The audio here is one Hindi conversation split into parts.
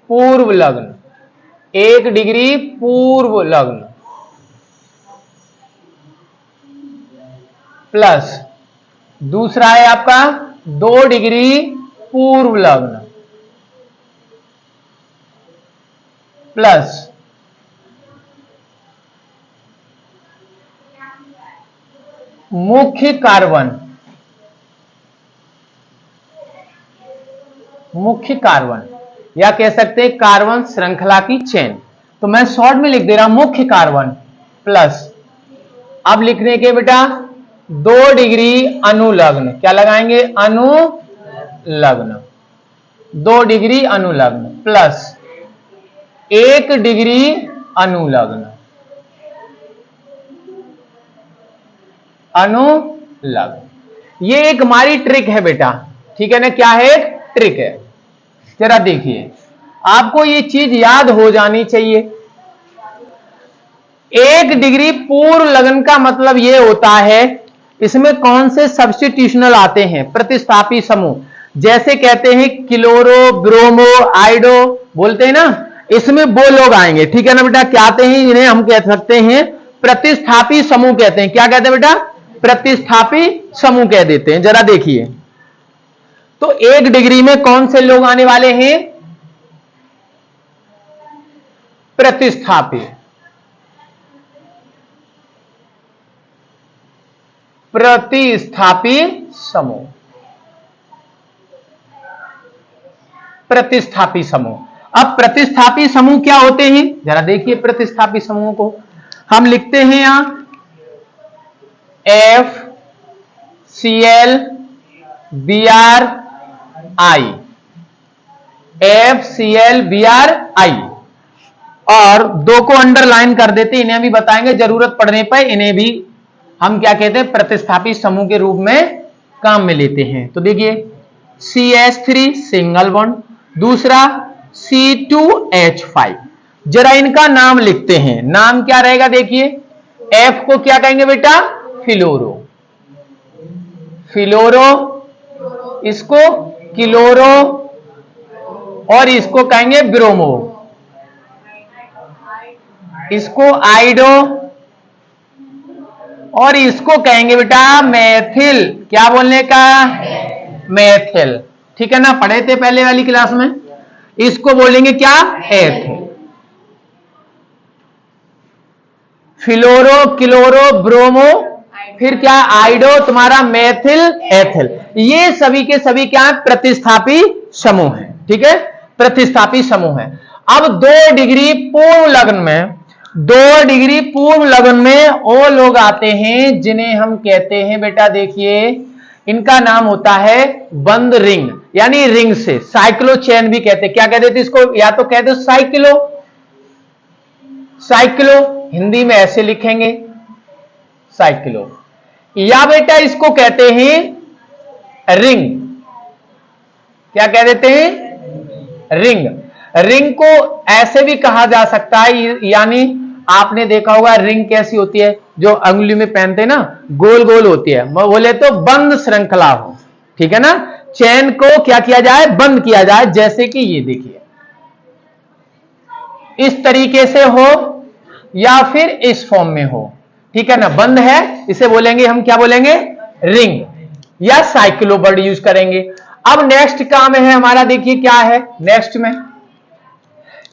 पूर्व लग्न, 1 डिग्री पूर्व लग्न, प्लस दूसरा है आपका 2 डिग्री पूर्व लग्न, प्लस मुख्य कार्बन, मुख्य कार्बन या कह सकते हैं कार्बन श्रृंखला की चेन। तो मैं शॉर्ट में लिख दे रहा हूं मुख्य कार्बन, प्लस अब लिखने के बेटा 2 डिग्री अनुलग्न, क्या लगाएंगे अनुलग्न, 2 डिग्री अनुलग्न, प्लस 1 डिग्री अनुलग्न, अनुलग्न। ये एक हमारी ट्रिक है बेटा, ठीक है ना, क्या है, ट्रिक है। जरा देखिए, आपको ये चीज याद हो जानी चाहिए। 1 डिग्री पूर्व लग्न का मतलब ये होता है, इसमें कौन से सब्स्टिट्यूशनल आते हैं, प्रतिस्थापी समूह, जैसे कहते हैं क्लोरो, ब्रोमो, आइडो बोलते हैं ना, इसमें वो लोग आएंगे, ठीक है ना बेटा। क्या आते हैं, इन्हें हम कह सकते हैं प्रतिस्थापी समूह कहते हैं। क्या कहते हैं बेटा, प्रतिस्थापी समूह कह देते हैं। जरा देखिए, तो 1 डिग्री में कौन से लोग आने वाले हैं, प्रतिस्थापी, प्रतिस्थापी समूह, प्रतिस्थापी समूह। अब प्रतिस्थापी समूह क्या होते हैं, जरा देखिए, प्रतिस्थापी समूह को हम लिखते हैं यहां FCl Br I, FCl Br I, और 2 को अंडरलाइन कर देते, इन्हें भी बताएंगे जरूरत पड़ने पर, इन्हें भी हम क्या कहते हैं, प्रतिस्थापी समूह के रूप में काम में लेते हैं। तो देखिए CH3 सिंगल बॉन्ड, दूसरा C2H5, जरा इनका नाम लिखते हैं, नाम क्या रहेगा, देखिए F को क्या कहेंगे बेटा, फिलोरो, फिलोरो, इसको क्लोरो, और इसको कहेंगे ब्रोमो, इसको आइडो, और इसको कहेंगे बेटा मेथिल। क्या बोलने का, मेथिल, ठीक है ना, पढ़े थे पहले वाली क्लास में। इसको बोलेंगे क्या, एथिल। फिलोरो, क्लोरो, ब्रोमो, फिर क्या, आइडो, तुम्हारा मेथिल, एथिल। ये सभी के सभी क्या है, प्रतिस्थापी समूह है, ठीक है, प्रतिस्थापी समूह है। अब 2 डिग्री पूर्व लग्न में, 2 डिग्री पूर्व लग्न में वो लोग आते हैं जिन्हें हम कहते हैं बेटा, देखिए इनका नाम होता है बंद रिंग, यानी रिंग से, साइक्लो चेन भी कहते हैं। क्या कहते थे इसको, या तो कहते साइक्लो, साइक्लो हिंदी में ऐसे लिखेंगे साइक्लो, या बेटा इसको कहते हैं रिंग। क्या कह देते हैं, रिंग। रिंग को ऐसे भी कहा जा सकता है, यानी आपने देखा होगा रिंग कैसी होती है, जो अंगुली में पहनते हैं ना, गोल गोल होती है, बोले तो बंद श्रृंखला हो, ठीक है ना, चेन को क्या किया जाए, बंद किया जाए, जैसे कि ये देखिए इस तरीके से हो या फिर इस फॉर्म में हो, ठीक है ना, बंद है, इसे बोलेंगे हम, क्या बोलेंगे, रिंग या साइक्लो वर्ड यूज करेंगे। अब नेक्स्ट काम है हमारा, देखिए क्या है नेक्स्ट में,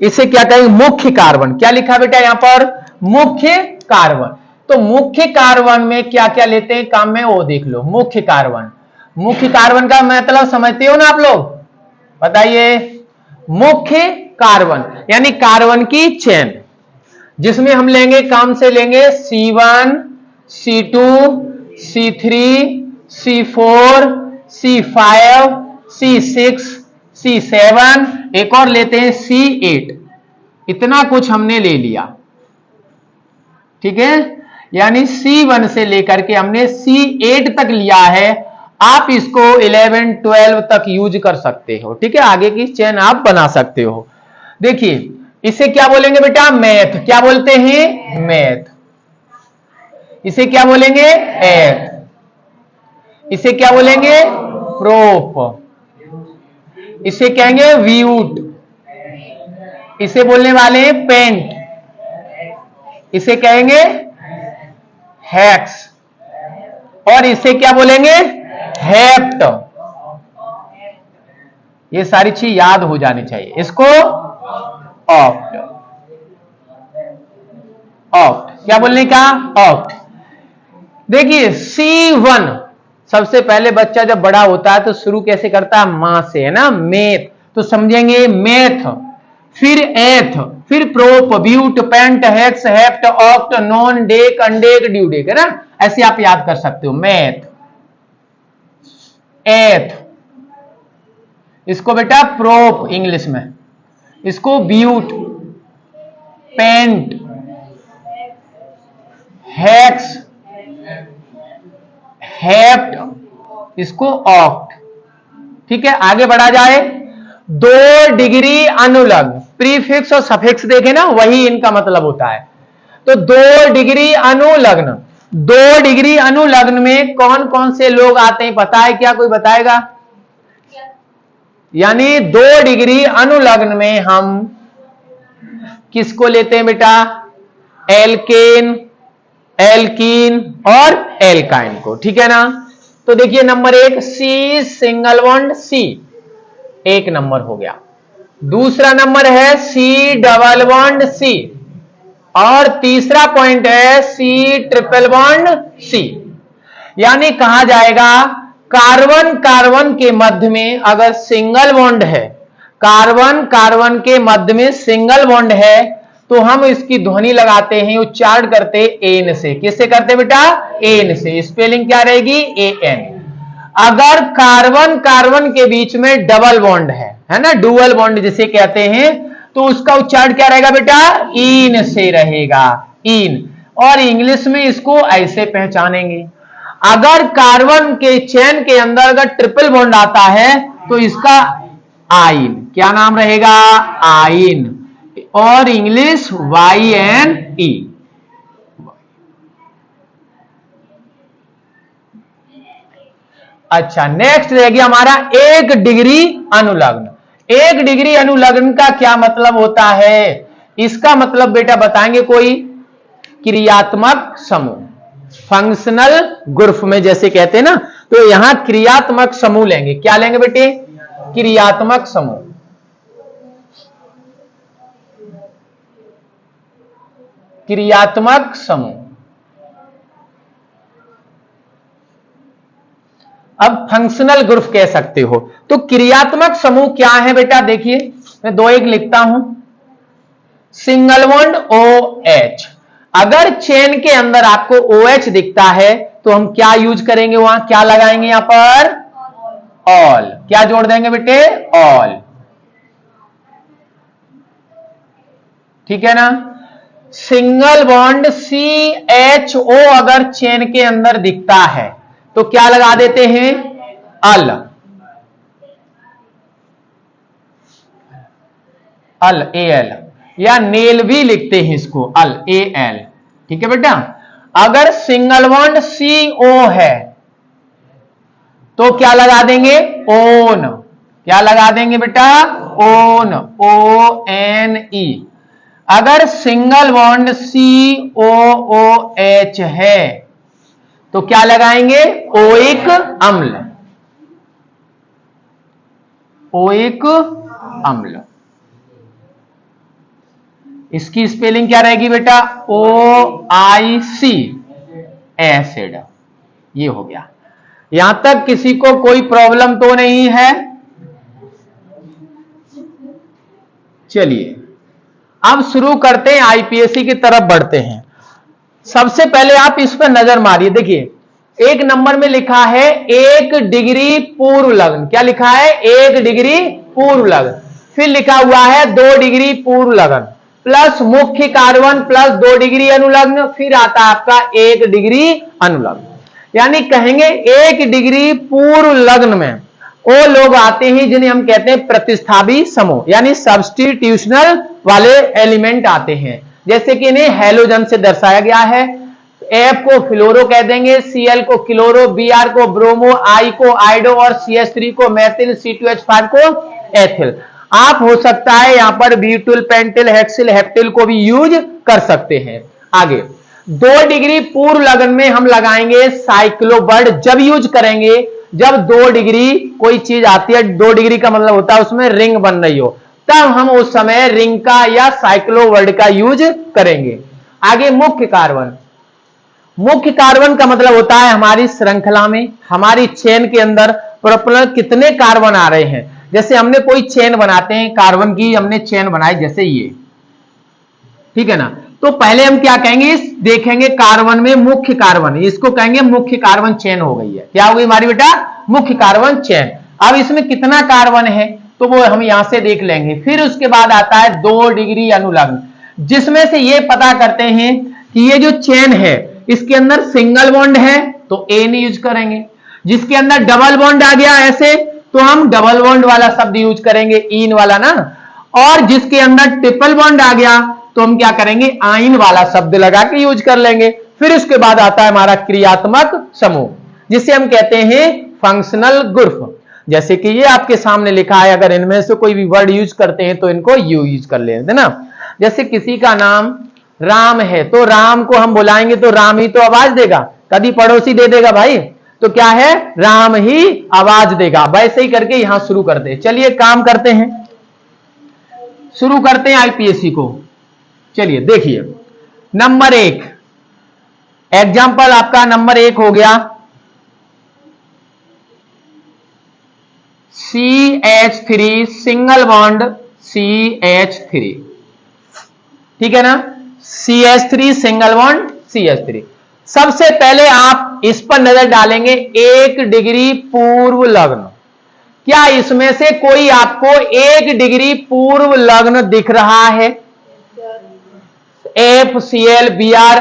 इसे क्या कहेंगे, मुख्य कार्बन। क्या लिखा बेटा यहां पर, मुख्य कार्बन। तो मुख्य कार्बन में क्या क्या लेते हैं काम में, वो देख लो। मुख्य कार्बन, मुख्य कार्बन का मतलब समझते हो ना आप लोग, बताइए। मुख्य कार्बन यानी कार्बन की चेन, जिसमें हम लेंगे, काम से लेंगे C1, C2, C3, C4, C5, C6, C7, एक और लेते हैं C8। इतना कुछ हमने ले लिया, ठीक है, यानी C1 से लेकर के हमने C8 तक लिया है। आप इसको 11, 12 तक यूज कर सकते हो, ठीक है, आगे की चेन आप बना सकते हो। देखिए इसे क्या बोलेंगे बेटा, मैथ। क्या बोलते हैं, मैथ। इसे क्या बोलेंगे, एथ। इसे क्या बोलेंगे, प्रोप। इसे कहेंगे व्यूट, इसे बोलने वाले हैं पेंट, इसे कहेंगे हेक्स, और इसे क्या बोलेंगे? हेप्ट। ये सारी चीज याद हो जानी चाहिए। इसको ऑक्ट, ऑक्ट क्या बोलने का? ऑक्ट। देखिए C1, सबसे पहले बच्चा जब बड़ा होता है तो शुरू कैसे करता है? मां से, है ना, मेथ, तो समझेंगे मेथ, फिर एथ, फिर prop, but, pent, hex, hept, oct, non, dec, undec, dodec, है ना, ऐसे आप याद कर सकते हो। मैथ, एथ, इसको बेटा प्रोप इंग्लिश में, इसको ब्यूट, पेंट, हेक्स, हेप्ट, इसको ऑक्ट। ठीक है, आगे बढ़ा जाए। 2 डिग्री अनुलग्न, प्रीफिक्स और सफिक्स देखे ना, वही इनका मतलब होता है। तो 2 डिग्री अनुलग्न, 2 डिग्री अनुलग्न में कौन कौन से लोग आते हैं पता है क्या? कोई बताएगा? यानी 2 डिग्री अनुलग्न में हम किसको लेते हैं बेटा? एल्केन, एल्कीन और एल्काइन को, ठीक है ना। तो देखिए number 1 C single bond C, एक नंबर हो गया। दूसरा नंबर है सी डबल बॉन्ड सी, और तीसरा पॉइंट है सी ट्रिपल बॉन्ड सी। यानी कहा जाएगा कार्बन कार्बन के मध्य में अगर सिंगल बॉन्ड है, कार्बन कार्बन के मध्य में सिंगल बॉन्ड है, तो हम इसकी ध्वनि लगाते हैं, उच्चारण करते एन से। किससे करते बेटा? एन से। स्पेलिंग क्या रहेगी? एन। अगर कार्बन कार्बन के बीच में डबल बॉन्ड है ना, डुअल बॉन्ड जिसे कहते हैं, तो उसका उच्चारण क्या रहेगा बेटा? इन से रहेगा, इन। और इंग्लिश में इसको ऐसे पहचानेंगे। अगर कार्बन के चेन के अंदर अगर ट्रिपल बॉन्ड आता है तो इसका आइन, क्या नाम रहेगा? आइन, और इंग्लिश YNE। अच्छा, नेक्स्ट रह गया हमारा 1 डिग्री अनुलग्न। 1 डिग्री अनुलग्न का क्या मतलब होता है? इसका मतलब बेटा बताएंगे कोई? क्रियात्मक समूह, फंक्शनल ग्रुप में जैसे कहते हैं ना, तो यहां क्रियात्मक समूह लेंगे। क्या लेंगे बेटे? क्रियात्मक समूह। क्रियात्मक समूह। अब फंक्शनल ग्रुप कह सकते हो। तो क्रियात्मक समूह क्या है बेटा? देखिए मैं 2-1 लिखता हूं। सिंगल बॉन्ड OH, अगर चेन के अंदर आपको OH दिखता है तो हम क्या यूज करेंगे? वहां क्या लगाएंगे? यहां पर ऑल। क्या जोड़ देंगे बेटे? ऑल। ठीक है ना। सिंगल बॉन्ड CHO अगर चेन के अंदर दिखता है तो क्या लगा देते हैं? अल, अल, AL, या नेल भी लिखते हैं इसको, अल, AL। ठीक है बेटा। अगर सिंगल बॉन्ड CO है तो क्या लगा देंगे? ओन। क्या लगा देंगे बेटा? Own, ONE। अगर सिंगल बॉन्ड COOH है तो क्या लगाएंगे? ओइक अम्ल, ओइक अम्ल। इसकी स्पेलिंग क्या रहेगी बेटा? OIC, acid. ये हो गया। यहां तक किसी को कोई प्रॉब्लम तो नहीं है? चलिए अब शुरू करते हैं, IPSC की तरफ बढ़ते हैं। सबसे पहले आप इस पर नजर मारिए। देखिए 1 नंबर में लिखा है 1 डिग्री पूर्व लग्न। क्या लिखा है? 1 डिग्री पूर्व लग्न। फिर लिखा हुआ है 2 डिग्री पूर्व लग्न प्लस मुख्य कार्बन प्लस 2 डिग्री अनुलग्न, फिर आता है आपका 1 डिग्री अनुलग्न। यानी कहेंगे 1 डिग्री पूर्व लग्न में वो लोग आते हैं जिन्हें हम कहते हैं प्रतिस्थापी समूह, यानी सब्स्टिट्यूशनल वाले एलिमेंट आते हैं। जैसे कि इन्हें हैलोजन से दर्शाया गया है। F को फ्लोरो कह देंगे, Cl को क्लोरो, Br को ब्रोमो, I को आइडो और CH3 को मेथिल, C2H5 को एथिल। आप हो सकता है यहां पर ब्यूटिल, पेंटिल, हेक्सिल, हेप्टिल को भी यूज कर सकते हैं। आगे 2 डिग्री पूर्व लग्न में हम लगाएंगे साइक्लोबर्ड। जब यूज करेंगे जब 2 डिग्री कोई चीज आती है, 2 डिग्री का मतलब होता है उसमें रिंग बन रही हो, तब हम उस समय रिंग का या साइक्लोबर्ड का यूज करेंगे। आगे मुख्य कार्बन। मुख्य कार्बन का मतलब होता है हमारी श्रृंखला में, हमारी चेन के अंदर प्रोपेलर कितने कार्बन आ रहे हैं। जैसे हमने कोई चेन बनाते हैं, कार्बन की हमने चेन बनाई जैसे ये, ठीक है ना, तो पहले हम क्या कहेंगे, देखेंगे कार्बन में मुख्य कार्बन, इसको कहेंगे मुख्य कार्बन चेन हो गई है। क्या हो गई हमारी बेटा, मुख्य कार्बन चेन। अब इसमें कितना कार्बन है तो वो हम यहां से देख लेंगे। फिर उसके बाद आता है 2 डिग्री अनुलग्न, जिसमें से ये पता करते हैं कि ये जो चेन है इसके अंदर सिंगल बॉन्ड है तो एन यूज करेंगे, जिसके अंदर डबल बॉन्ड आ गया ऐसे तो हम डबल बॉन्ड वाला शब्द यूज करेंगे, इन वाला ना, और जिसके अंदर ट्रिपल बॉन्ड आ गया तो हम क्या करेंगे, आइन वाला शब्द लगा के यूज कर लेंगे। फिर उसके बाद आता है हमारा क्रियात्मक समूह, जिसे हम कहते हैं फंक्शनल ग्रुप। जैसे कि ये आपके सामने लिखा है, अगर इनमें से कोई भी वर्ड यूज करते हैं तो इनको यू यूज कर लेते ना। जैसे किसी का नाम राम है तो राम को हम बुलाएंगे तो राम ही तो आवाज देगा, कभी पड़ोसी दे देगा भाई, तो क्या है, राम ही आवाज देगा। वैसे ही करके यहां शुरू करते हैं। चलिए काम करते हैं, शुरू करते हैं आईपीएससी को। चलिए देखिए, नंबर 1 एग्जाम्पल आपका नंबर 1 हो गया CH3 सिंगल बॉन्ड CH3, ठीक है ना, CH3 सिंगल बॉन्ड CH3। सबसे पहले आप इस पर नजर डालेंगे 1 डिग्री पूर्व लग्न। क्या इसमें से कोई आपको 1 डिग्री पूर्व लग्न दिख रहा है? FCl Br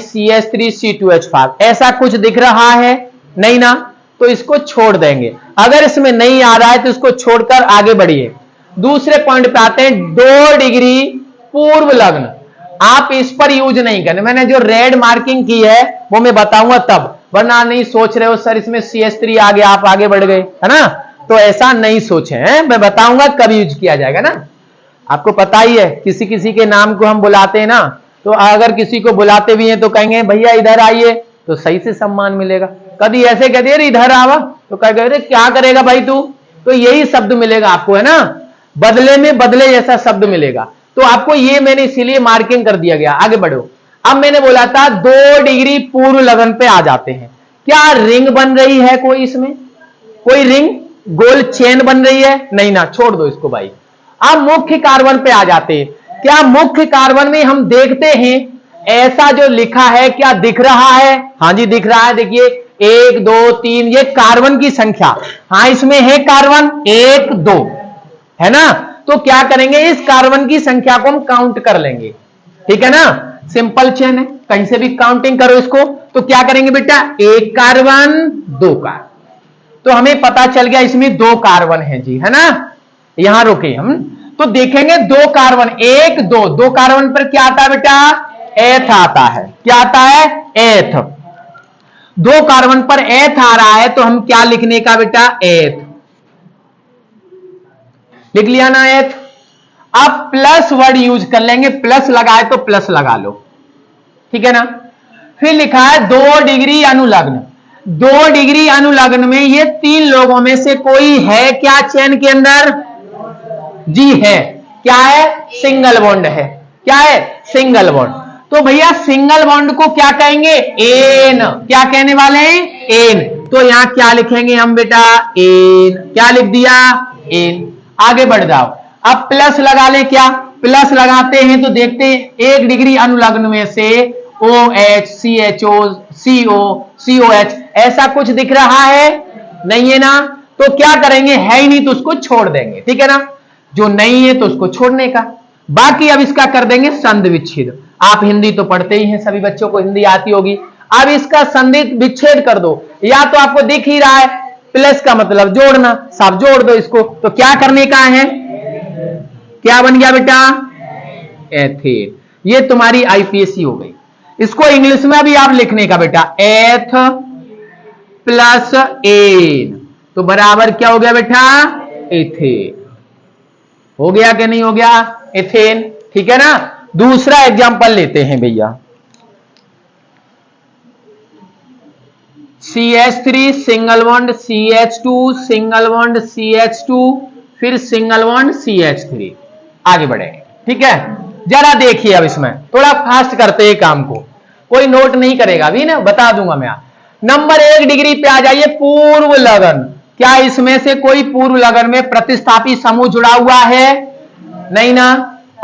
CH3 C2H5 ऐसा कुछ दिख रहा है? नहीं ना, तो इसको छोड़ देंगे। अगर इसमें नहीं आ रहा है तो इसको छोड़कर आगे बढ़िए। दूसरे पॉइंट पे आते हैं, 2 डिग्री पूर्व लग्न। आप इस पर यूज नहीं करने, मैंने जो रेड मार्किंग की है वो मैं बताऊंगा तब, वरना नहीं सोच रहे हो सर इसमें CH3 आ गया आप आगे बढ़ गए, है ना, तो ऐसा नहीं सोचे हैं, मैं बताऊंगा कब यूज किया जाएगा ना। आपको पता ही है किसी किसी के नाम को हम बुलाते हैं ना, तो अगर किसी को बुलाते भी हैं तो कहेंगे भैया इधर आइए, तो सही से सम्मान मिलेगा। कभी ऐसे कहते हैं इधर आवा तो कहेगा अरे क्या करेगा भाई तू, तो यही शब्द मिलेगा आपको, है ना, बदले में बदले जैसा शब्द मिलेगा। तो आपको ये मैंने इसीलिए मार्किंग कर दिया गया। आगे बढ़ो। अब मैंने बोला था 2 डिग्री पूर्व लगन पे आ जाते हैं। क्या रिंग बन रही है कोई, इसमें कोई रिंग गोल चेन बन रही है? नहीं ना, छोड़ दो इसको भाई। अब मुख्य कार्बन पे आ जाते हैं। क्या मुख्य कार्बन में हम देखते हैं ऐसा जो लिखा है क्या दिख रहा है? हाँ जी दिख रहा है, देखिए 1 2 3 ये कार्बन की संख्या, हाँ इसमें है कार्बन 1 2, है ना, तो क्या करेंगे, इस कार्बन की संख्या को हम काउंट कर लेंगे, ठीक है ना, सिंपल चेन है, कहीं से भी काउंटिंग करो इसको, तो क्या करेंगे बेटा, 1 कार्बन 2 कार्बन, तो हमें पता चल गया इसमें 2 कार्बन है जी, है ना। यहां रुके हम, तो देखेंगे 2 कार्बन 1 2, 2 कार्बन पर क्या आता है बेटा, एथ आता है। क्या आता है, एथ। 2 कार्बन पर एथ आ रहा है तो हम क्या लिखने का बेटा, एथ लिख लिया ना, एथ। अब प्लस वर्ड यूज कर लेंगे, प्लस लगाए तो प्लस लगा लो, ठीक है ना। फिर लिखा है 2 डिग्री अनुलग्न। 2 डिग्री अनुलग्न में ये 3 लोगों में से कोई है क्या चेन के अंदर? जी है। क्या है, सिंगल बॉन्ड है। क्या है, सिंगल बॉन्ड। तो भैया सिंगल बॉन्ड को क्या कहेंगे, एन। क्या कहने वाले हैं, एन। तो यहां क्या लिखेंगे हम बेटा, एन। क्या लिख दिया, एन। आगे बढ़ जाओ। अब प्लस लगा ले, क्या प्लस लगाते हैं तो देखते हैं 1 डिग्री अनुलग्न में से OH CHO CO COH ऐसा कुछ दिख रहा है? नहीं है ना, तो क्या करेंगे, है ही नहीं तो उसको छोड़ देंगे, ठीक है ना, जो नहीं है तो उसको छोड़ने का। बाकी अब इसका कर देंगे संधि विच्छेद। आप हिंदी तो पढ़ते ही हैं, सभी बच्चों को हिंदी आती होगी। अब इसका संधि विच्छेद कर दो, या तो आपको दिख ही रहा है प्लस का मतलब जोड़ना, सब जोड़ दो इसको। तो क्या करने का है, क्या बन गया बेटा, एथेन। ये तुम्हारी आईपीएससी हो गई। इसको इंग्लिश में भी आप लिखने का बेटा, एथ प्लस एन, तो बराबर क्या हो गया बेटा, एथेन हो गया कि नहीं हो गया, एथेन। ठीक है ना। दूसरा एग्जांपल लेते हैं भैया, CH3 single bond CH2 single bond CH2 फिर सिंगल बॉन्ड CH3। आगे बढ़ेंगे। ठीक है, जरा देखिए अब इसमें थोड़ा फास्ट करते हैं काम को, कोई नोट नहीं करेगा अभी ना, बता दूंगा मैं। नंबर 1 डिग्री पे आ जाइए, पूर्व लगन। क्या इसमें से कोई पूर्व लगन में प्रतिस्थापी समूह जुड़ा हुआ है? नहीं ना।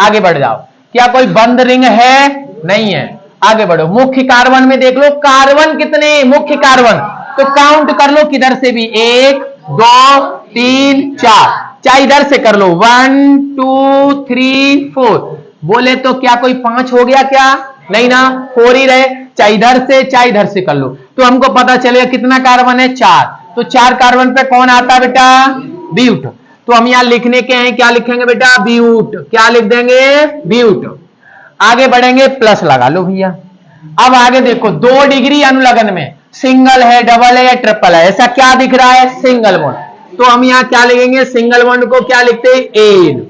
आगे बढ़ जाओ। क्या कोई बंद रिंग है? नहीं है। आगे बढ़ो। मुख्य कार्बन में देख लो, कार्बन कितने मुख्य कार्बन, तो काउंट कर लो किधर से भी, 1 2 3 4, चाहे इधर से कर लो 1 2 3 4, बोले तो क्या कोई 5 हो गया क्या? नहीं ना, 4 ही रहे, चाहे इधर से चाहे इधर से कर लो, तो हमको पता चलेगा कितना कार्बन है, 4। तो 4 कार्बन पे कौन आता है बेटा? ब्यूट। तो हम यहां लिखने के हैं, क्या लिखेंगे बेटा? ब्यूट। क्या लिख देंगे? ब्यूट। आगे बढ़ेंगे, प्लस लगा लो भैया। अब आगे देखो, 2 डिग्री अनुलग्न में सिंगल है, डबल है या ट्रिपल है, ऐसा क्या दिख रहा है? Single bond. तो हम यहां क्या लिखेंगे? सिंगल बॉन्ड को क्या लिखते हैं? एन।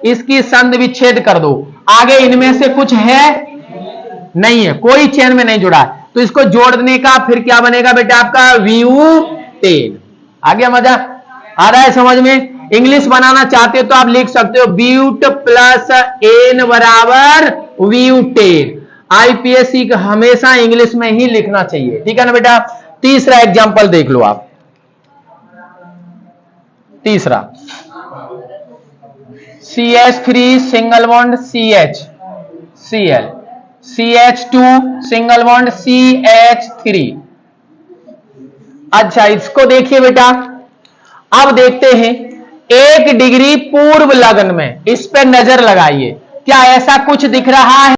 इसकी संध विच्छेद कर दो। आगे इनमें से कुछ है? नहीं है, कोई चेन में नहीं जुड़ा है, तो इसको जोड़ने का फिर क्या बनेगा बेटा आपका? ब्यूटेन। आ गया मजा? आ रहा है समझ में? इंग्लिश बनाना चाहते हो तो आप लिख सकते हो ब्यूट प्लस एन बराबर ब्यूटेन। आईपीएससी का हमेशा इंग्लिश में ही लिखना चाहिए। ठीक है ना बेटा। तीसरा एग्जांपल देख लो आप। तीसरा, CH3 single bond CH Cl, CH2 single bond CH3। अच्छा, इसको देखिए बेटा। अब देखते हैं 1 डिग्री पूर्व लगन में, इस पे नजर लगाइए, क्या ऐसा कुछ दिख रहा है?